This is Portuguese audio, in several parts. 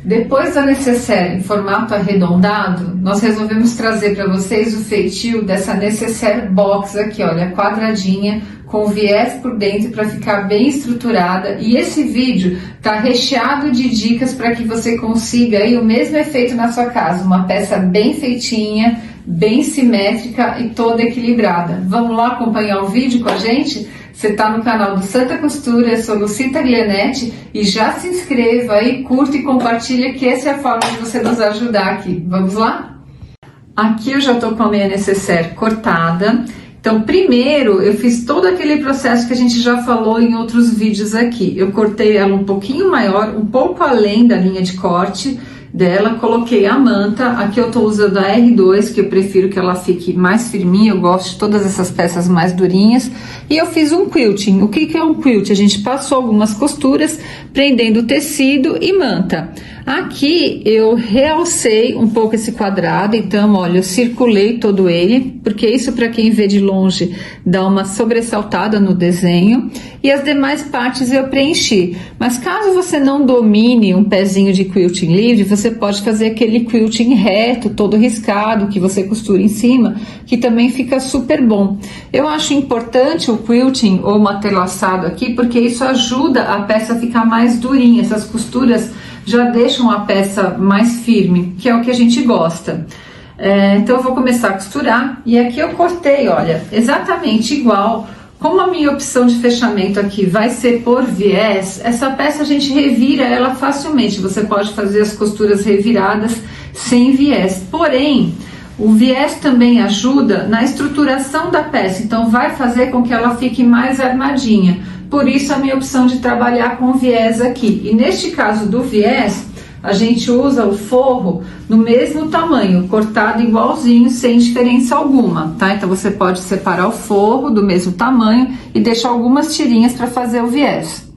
Depois da necessaire em formato arredondado, nós resolvemos trazer para vocês o feitio dessa necessaire box aqui, olha, quadradinha, com viés por dentro para ficar bem estruturada. E esse vídeo tá recheado de dicas para que você consiga aí o mesmo efeito na sua casa, uma peça bem feitinha, bem simétrica e toda equilibrada. Vamos lá acompanhar o vídeo com a gente? Você está no canal do Santa Costura, eu sou Lucita Glianetti e já se inscreva aí, curta e compartilha, que essa é a forma de você nos ajudar aqui. Vamos lá? Aqui eu já estou com a minha necessaire cortada. Então, primeiro eu fiz todo aquele processo que a gente já falou em outros vídeos aqui. Eu cortei ela um pouquinho maior, um pouco além da linha de corte dela, coloquei a manta. Aqui eu tô usando a R2, que eu prefiro que ela fique mais firminha, eu gosto de todas essas peças mais durinhas. E eu fiz um quilting. O que é um quilt? A gente passou algumas costuras, prendendo o tecido e manta. Aqui eu realcei um pouco esse quadrado, então olha, eu circulei todo ele, porque isso, para quem vê de longe, dá uma sobressaltada no desenho. E as demais partes eu preenchi. Mas caso você não domine um pezinho de quilting livre, você pode fazer aquele quilting reto, todo riscado, que você costura em cima, que também fica super bom. Eu acho importante o quilting ou matelaçado aqui, porque isso ajuda a peça a ficar mais durinha. Essas costuras já deixam a peça mais firme, que é o que a gente gosta. Então eu vou começar a costurar, e aqui eu cortei, olha, exatamente igual. Como a minha opção de fechamento aqui vai ser por viés, essa peça a gente revira ela facilmente. Você pode fazer as costuras reviradas sem viés, porém o viés também ajuda na estruturação da peça, então vai fazer com que ela fique mais armadinha. Por isso a minha opção de trabalhar com viés aqui. E neste caso do viés, a gente usa o forro no mesmo tamanho, cortado igualzinho, sem diferença alguma, tá? Então você pode separar o forro do mesmo tamanho e deixar algumas tirinhas para fazer o viés.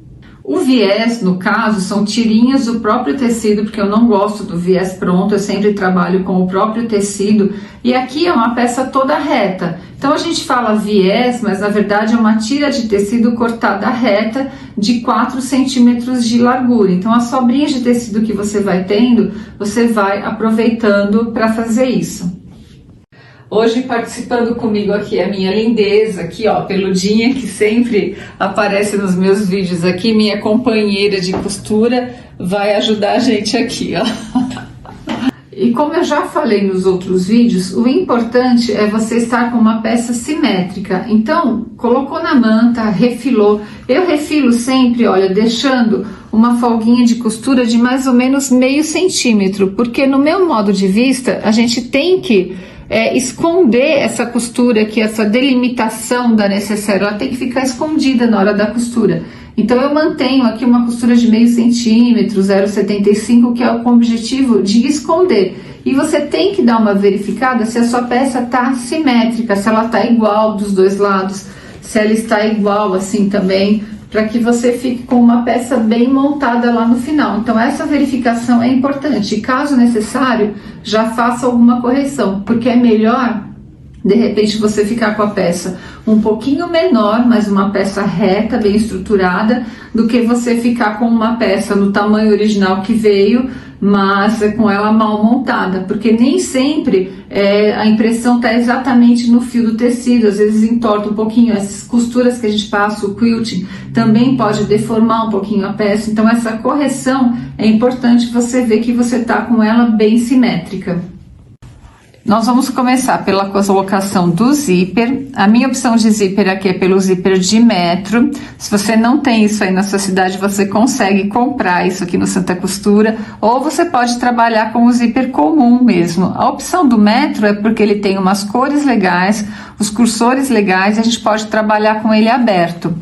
O viés, no caso, são tirinhas do próprio tecido, porque eu não gosto do viés pronto, eu sempre trabalho com o próprio tecido. E aqui é uma peça toda reta. Então a gente fala viés, mas na verdade é uma tira de tecido cortada reta de 4 centímetros de largura. Então as sobrinhas de tecido que você vai tendo, você vai aproveitando para fazer isso. Hoje participando comigo aqui a minha lindeza, aqui ó, peludinha, que sempre aparece nos meus vídeos aqui, minha companheira de costura, vai ajudar a gente aqui, ó. E como eu já falei nos outros vídeos, o importante é você estar com uma peça simétrica. Então, colocou na manta, refilou. Eu refilo sempre, olha, deixando uma folguinha de costura de mais ou menos meio centímetro, porque no meu modo de vista, a gente tem que esconder essa costura aqui, essa delimitação da necessaire, ela tem que ficar escondida na hora da costura. Então eu mantenho aqui uma costura de meio centímetro, 0,75, que é com o objetivo de esconder. E você tem que dar uma verificada se a sua peça está simétrica, se ela está igual dos dois lados, se ela está igual assim também, para que você fique com uma peça bem montada lá no final. Então essa verificação é importante. E caso necessário, já faça alguma correção, porque é melhor de repente você ficar com a peça um pouquinho menor, mas uma peça reta, bem estruturada, do que você ficar com uma peça no tamanho original que veio, mas com ela mal montada, porque nem sempre a impressão está exatamente no fio do tecido, às vezes entorta um pouquinho, essas costuras que a gente passa, o quilting, também pode deformar um pouquinho a peça. Então essa correção é importante você ver que você está com ela bem simétrica. Nós vamos começar pela colocação do zíper. A minha opção de zíper aqui é pelo zíper de metro. Se você não tem isso aí na sua cidade, você consegue comprar isso aqui no Santa Costura, ou você pode trabalhar com o zíper comum mesmo. A opção do metro é porque ele tem umas cores legais, os cursores legais, e a gente pode trabalhar com ele aberto.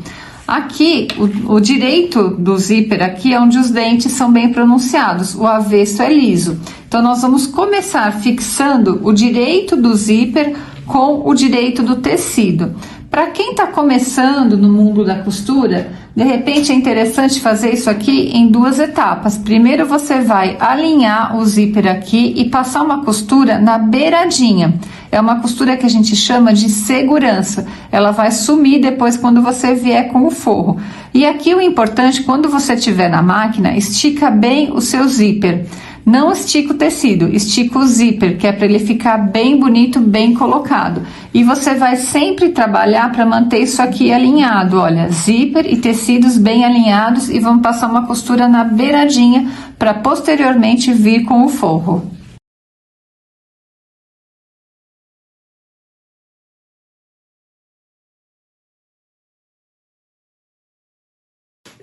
Aqui, o direito do zíper aqui é onde os dentes são bem pronunciados, o avesso é liso. Então nós vamos começar fixando o direito do zíper com o direito do tecido. Para quem está começando no mundo da costura, de repente é interessante fazer isso aqui em 2 etapas. Primeiro você vai alinhar o zíper aqui e passar uma costura na beiradinha. É uma costura que a gente chama de segurança. Ela vai sumir depois quando você vier com o forro. E aqui o importante, quando você estiver na máquina, estica bem o seu zíper. Não estica o tecido, estica o zíper, que é para ele ficar bem bonito, bem colocado. E você vai sempre trabalhar para manter isso aqui alinhado, olha, zíper e tecidos bem alinhados, e vamos passar uma costura na beiradinha para posteriormente vir com o forro.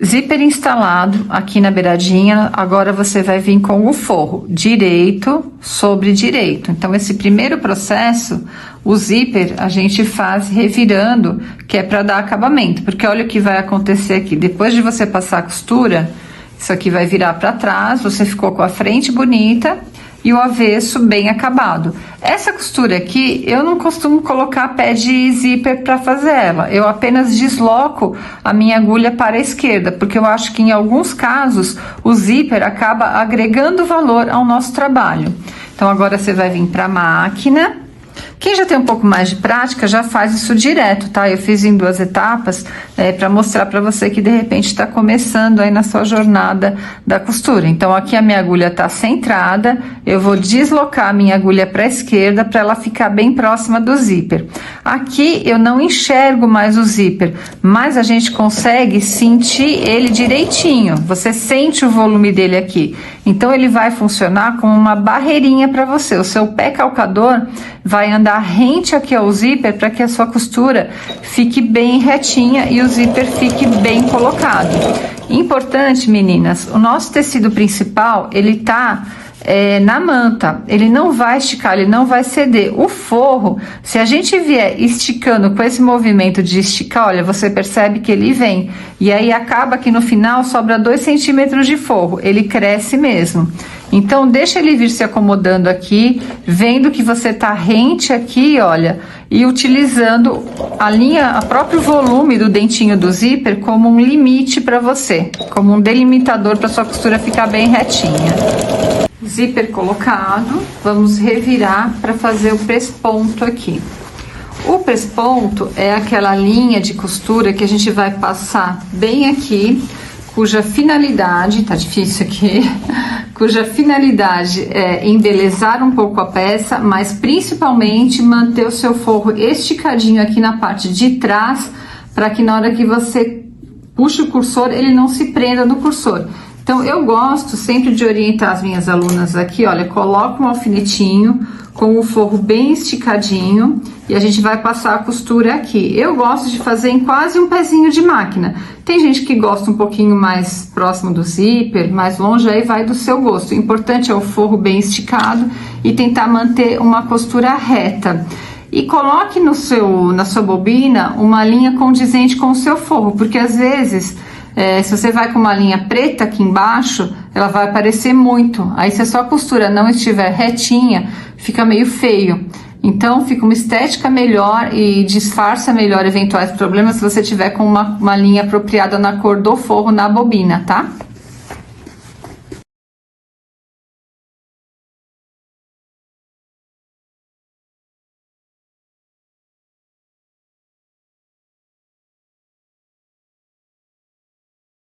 Zíper instalado aqui na beiradinha, agora você vai vir com o forro direito sobre direito. Então esse primeiro processo, o zíper a gente faz revirando, que é para dar acabamento, porque olha o que vai acontecer aqui, depois de você passar a costura, isso aqui vai virar para trás, você ficou com a frente bonita e o avesso bem acabado. Essa costura aqui, eu não costumo colocar pé de zíper para fazer ela, eu apenas desloco a minha agulha para a esquerda, porque eu acho que em alguns casos o zíper acaba agregando valor ao nosso trabalho. Então agora você vai vir para a máquina. Quem já tem um pouco mais de prática já faz isso direto, tá? Eu fiz em 2 etapas para mostrar para você que de repente está começando aí na sua jornada da costura. Então aqui a minha agulha está centrada, eu vou deslocar a minha agulha para a esquerda para ela ficar bem próxima do zíper. Aqui eu não enxergo mais o zíper, mas a gente consegue sentir ele direitinho. Você sente o volume dele aqui. Então ele vai funcionar como uma barreirinha para você. O seu pé calcador vai andar rente aqui ao zíper para que a sua costura fique bem retinha e o zíper fique bem colocado. Importante, meninas, o nosso tecido principal, ele tá na manta, ele não vai esticar, ele não vai ceder. O forro, se a gente vier esticando com esse movimento de esticar, olha, você percebe que ele vem, e aí acaba que no final sobra 2 centímetros de forro, ele cresce mesmo. Então deixa ele vir se acomodando aqui, vendo que você tá rente aqui, olha, e utilizando a linha, o próprio volume do dentinho do zíper como um limite para você, como um delimitador para sua costura ficar bem retinha. Zíper colocado, vamos revirar para fazer o pesponto aqui. O pesponto é aquela linha de costura que a gente vai passar bem aqui, cuja finalidade, tá difícil aqui, cuja finalidade é embelezar um pouco a peça, mas principalmente manter o seu forro esticadinho aqui na parte de trás, para que na hora que você puxa o cursor, ele não se prenda no cursor. Então, eu gosto sempre de orientar as minhas alunas aqui, olha, coloca um alfinetinho com o forro bem esticadinho e a gente vai passar a costura aqui. Eu gosto de fazer em quase um pezinho de máquina. Tem gente que gosta um pouquinho mais próximo do zíper, mais longe, aí vai do seu gosto. O importante é o forro bem esticado e tentar manter uma costura reta. E coloque na sua bobina uma linha condizente com o seu forro, porque às vezes se você vai com uma linha preta aqui embaixo, ela vai aparecer muito. Aí se a sua costura não estiver retinha, fica meio feio. Então fica uma estética melhor e disfarça melhor eventuais problemas se você tiver com uma linha apropriada na cor do forro na bobina, tá?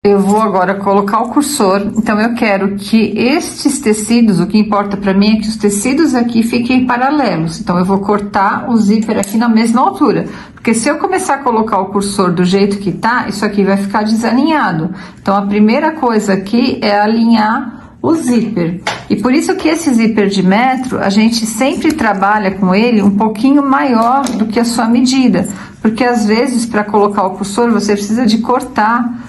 Eu vou agora colocar o cursor, então eu quero que estes tecidos, o que importa para mim é que os tecidos aqui fiquem paralelos. Então eu vou cortar o zíper aqui na mesma altura, porque se eu começar a colocar o cursor do jeito que tá, isso aqui vai ficar desalinhado. Então a primeira coisa aqui é alinhar o zíper. E por isso que esse zíper de metro, a gente sempre trabalha com ele um pouquinho maior do que a sua medida, porque às vezes para colocar o cursor você precisa de cortar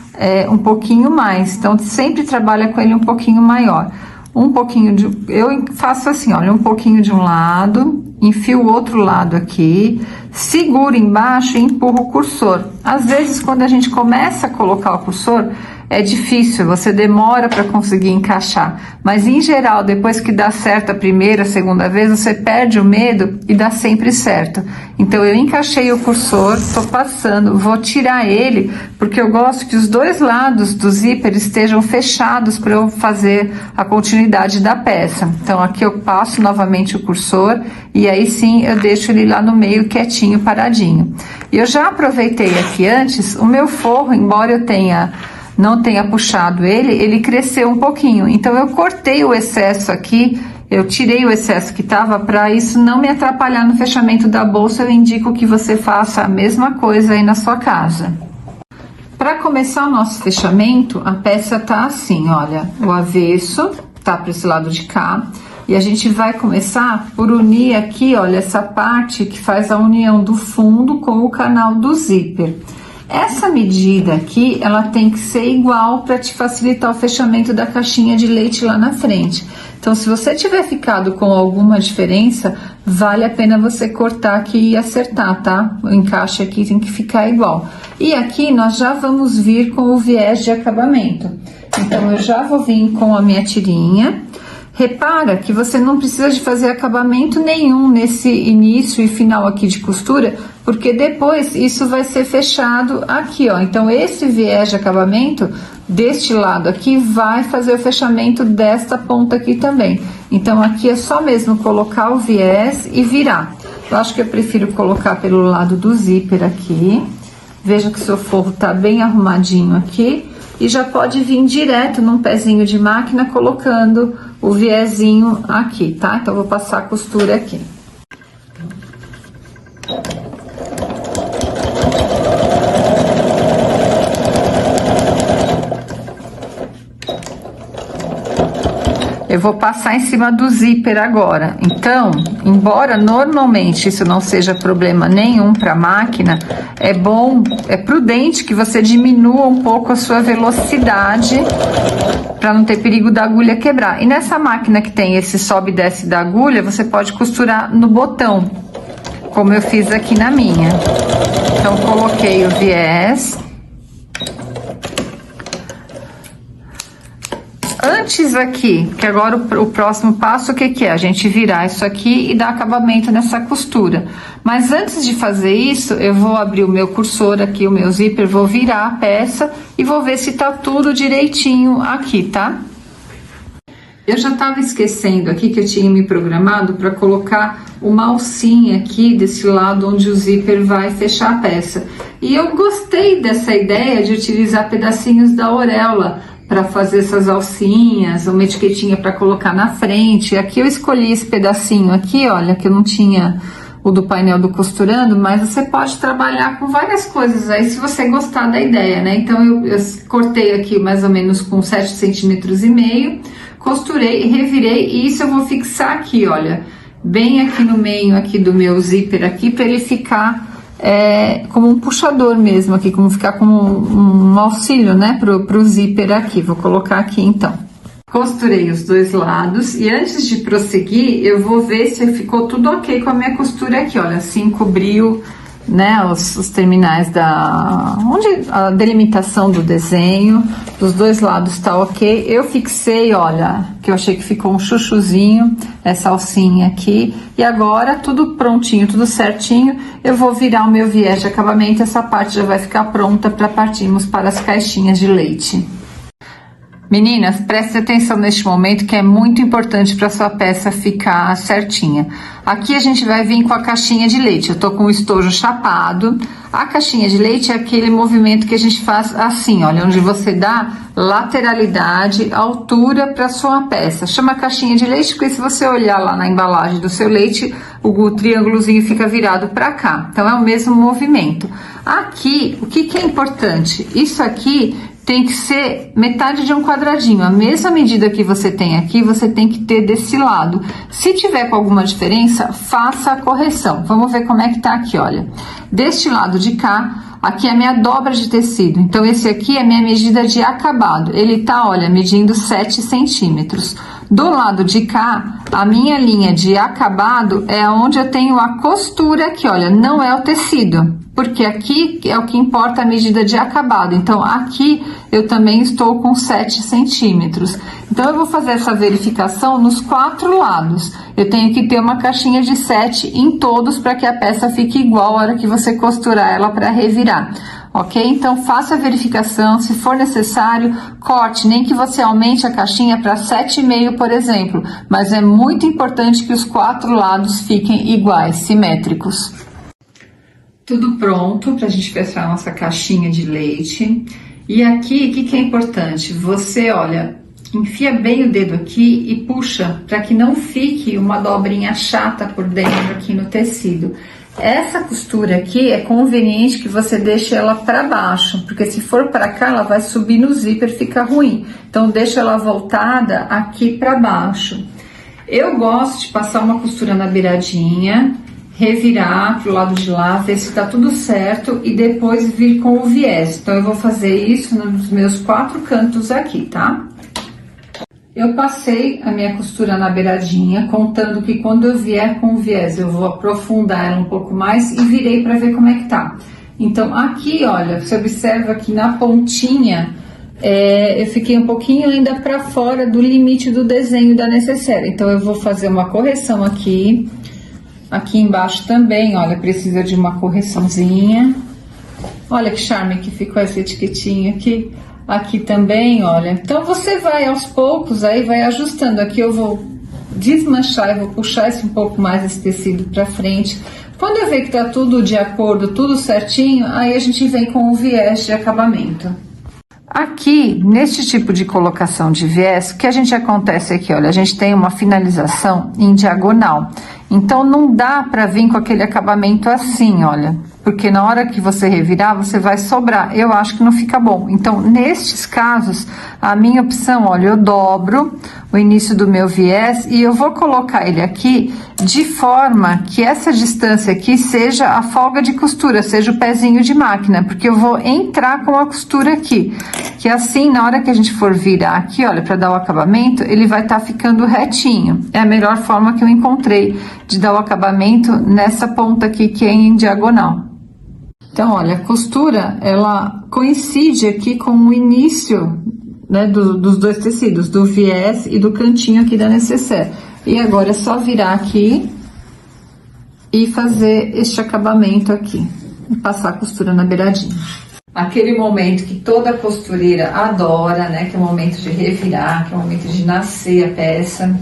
um pouquinho mais, então sempre trabalha com ele um pouquinho maior. Um pouquinho eu faço assim, olha, um pouquinho de um lado enfio o outro lado aqui, seguro embaixo e empurro o cursor. Às vezes, quando a gente começa a colocar o cursor, é difícil, você demora para conseguir encaixar, mas em geral, depois que dá certo a primeira, a segunda vez, você perde o medo e dá sempre certo. Então eu encaixei o cursor, tô passando, vou tirar ele, porque eu gosto que os dois lados do zíper estejam fechados para eu fazer a continuidade da peça. Então aqui eu passo novamente o cursor e aí sim eu deixo ele lá no meio quietinho, paradinho. E eu já aproveitei aqui antes, o meu forro, embora eu não tenha puxado ele cresceu um pouquinho, então eu cortei o excesso aqui, eu tirei o excesso que estava para isso não me atrapalhar no fechamento da bolsa. Eu indico que você faça a mesma coisa aí na sua casa. Para começar o nosso fechamento, a peça tá assim, olha, o avesso tá para esse lado de cá, e a gente vai começar por unir aqui, olha, essa parte que faz a união do fundo com o canal do zíper. Essa medida aqui, ela tem que ser igual para te facilitar o fechamento da caixinha de leite lá na frente. Então, se você tiver ficado com alguma diferença, vale a pena você cortar aqui e acertar, tá? O encaixe aqui tem que ficar igual. E aqui nós já vamos vir com o viés de acabamento. Então, eu já vou vir com a minha tirinha. Repara que você não precisa de fazer acabamento nenhum nesse início e final aqui de costura, porque depois isso vai ser fechado aqui, ó. Então, esse viés de acabamento deste lado aqui vai fazer o fechamento desta ponta aqui também. Então, aqui é só mesmo colocar o viés e virar. Eu acho que eu prefiro colocar pelo lado do zíper aqui. Veja que seu forro tá bem arrumadinho aqui. E já pode vir direto num pezinho de máquina colocando o viezinho aqui, tá? Então, eu vou passar a costura aqui. Eu vou passar em cima do zíper agora. Então, embora normalmente isso não seja problema nenhum para a máquina, é prudente que você diminua um pouco a sua velocidade para não ter perigo da agulha quebrar. E nessa máquina que tem esse sobe e desce da agulha, você pode costurar no botão, como eu fiz aqui na minha. Então, coloquei o viés. Antes aqui, que agora o próximo passo, o que que é? A gente virar isso aqui e dar acabamento nessa costura. Mas antes de fazer isso, eu vou abrir o meu cursor aqui, o meu zíper, vou virar a peça e vou ver se tá tudo direitinho aqui, tá? Eu já tava esquecendo aqui que eu tinha me programado para colocar uma alcinha aqui desse lado onde o zíper vai fechar a peça. E eu gostei dessa ideia de utilizar pedacinhos da auréola para fazer essas alcinhas, uma etiquetinha para colocar na frente. Aqui eu escolhi esse pedacinho aqui, olha, que eu não tinha o do painel do costurando, mas você pode trabalhar com várias coisas aí, se você gostar da ideia, né? Então, eu cortei aqui mais ou menos com 7,5 centímetros, costurei, revirei, e isso eu vou fixar aqui, olha, bem aqui no meio aqui do meu zíper aqui, para ele ficar como um puxador mesmo aqui, como ficar como um auxílio, né, pro zíper aqui. Vou colocar aqui então. Costurei os dois lados e antes de prosseguir, eu vou ver se ficou tudo ok com a minha costura aqui, olha, assim cobriu, né, os terminais onde a delimitação do desenho, dos dois lados tá ok. Eu fixei, olha, que eu achei que ficou um chuchuzinho, essa alcinha aqui, e agora tudo prontinho, tudo certinho, eu vou virar o meu viés de acabamento, essa parte já vai ficar pronta para partirmos para as caixinhas de leite. Meninas, prestem atenção neste momento que é muito importante para sua peça ficar certinha. Aqui a gente vai vir com a caixinha de leite. Eu tô com o estojo chapado. A caixinha de leite é aquele movimento que a gente faz assim, olha, onde você dá lateralidade, altura para sua peça. Chama caixinha de leite porque se você olhar lá na embalagem do seu leite, o triângulozinho fica virado para cá. Então é o mesmo movimento. Aqui, o que é importante? Isso aqui tem que ser metade de um quadradinho. A mesma medida que você tem aqui, você tem que ter desse lado. Se tiver com alguma diferença, faça a correção. Vamos ver como é que tá aqui, olha. Deste lado de cá, aqui é a minha dobra de tecido. Então, esse aqui é a minha medida de acabado. Ele tá, olha, medindo 7 centímetros. Do lado de cá, a minha linha de acabado é onde eu tenho a costura aqui, olha, não é o tecido, porque aqui é o que importa a medida de acabado. Então, aqui eu também estou com 7 centímetros. Então, eu vou fazer essa verificação nos 4 lados. Eu tenho que ter uma caixinha de 7 em todos para que a peça fique igual a hora que você costurar ela para revirar. Ok? Então, faça a verificação, se for necessário, corte, nem que você aumente a caixinha para 7,5, por exemplo, mas é muito importante que os 4 lados fiquem iguais, simétricos. Tudo pronto para a gente fechar a nossa caixinha de leite. E aqui, o que é importante? Você, olha, enfia bem o dedo aqui e puxa para que não fique uma dobrinha chata por dentro aqui no tecido. Essa costura aqui é conveniente que você deixe ela para baixo, porque se for para cá ela vai subir no zíper e fica ruim. Então deixa ela voltada aqui para baixo. Eu gosto de passar uma costura na beiradinha, revirar pro lado de lá, ver se tá tudo certo e depois vir com o viés. Então eu vou fazer isso nos meus 4 cantos aqui, tá? Eu passei a minha costura na beiradinha, contando que quando eu vier com o viés, eu vou aprofundar ela um pouco mais e virei para ver como é que tá. Então, aqui, olha, você observa que na pontinha, eu fiquei um pouquinho ainda para fora do limite do desenho da necessaire. Então, eu vou fazer uma correção aqui. Aqui embaixo também, olha, precisa de uma correçãozinha. Olha que charme que ficou essa etiquetinha aqui. Aqui também, olha. Então, você vai aos poucos, aí vai ajustando. Aqui eu vou desmanchar, eu vou puxar um pouco mais esse tecido pra frente. Quando eu ver que tá tudo de acordo, tudo certinho, aí a gente vem com o viés de acabamento. Aqui, neste tipo de colocação de viés, o que a gente acontece aqui, olha, a gente tem uma finalização em diagonal. Então, não dá pra vir com aquele acabamento assim, olha. Porque na hora que você revirar, você vai sobrar. Eu acho que não fica bom. Então, nestes casos, a minha opção, olha, eu dobro o início do meu viés e eu vou colocar ele aqui de forma que essa distância aqui seja a folga de costura, seja o pezinho de máquina, porque eu vou entrar com a costura aqui. Que assim, na hora que a gente for virar aqui, olha, para dar o acabamento, ele vai estar ficando retinho. É a melhor forma que eu encontrei de dar o acabamento nessa ponta aqui que é em diagonal. Então, olha, a costura, ela coincide aqui com o início, né, dos dois tecidos, do viés e do cantinho aqui da necessaire. E agora é só virar aqui e fazer este acabamento aqui, e passar a costura na beiradinha. Aquele momento que toda costureira adora, né, que é o momento de revirar, que é o momento de nascer a peça.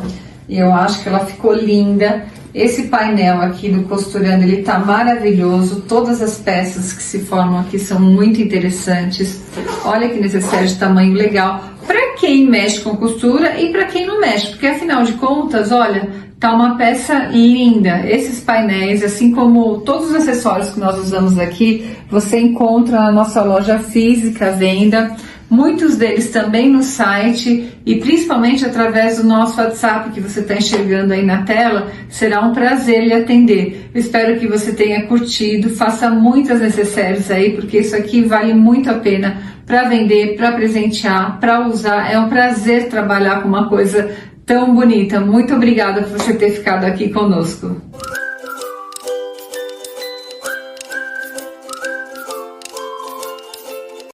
E eu acho que ela ficou linda. Esse painel aqui do Costurando, ele tá maravilhoso. Todas as peças que se formam aqui são muito interessantes. Olha que necessário de tamanho legal para quem mexe com costura e para quem não mexe, porque afinal de contas, olha, tá uma peça linda. Esses painéis, assim como todos os acessórios que nós usamos aqui, você encontra na nossa loja física à venda. Muitos deles também no site e principalmente através do nosso WhatsApp que você está enxergando aí na tela. Será um prazer lhe atender. Eu espero que você tenha curtido, faça muitas necessaires aí, porque isso aqui vale muito a pena para vender, para presentear, para usar. É um prazer trabalhar com uma coisa tão bonita. Muito obrigada por você ter ficado aqui conosco.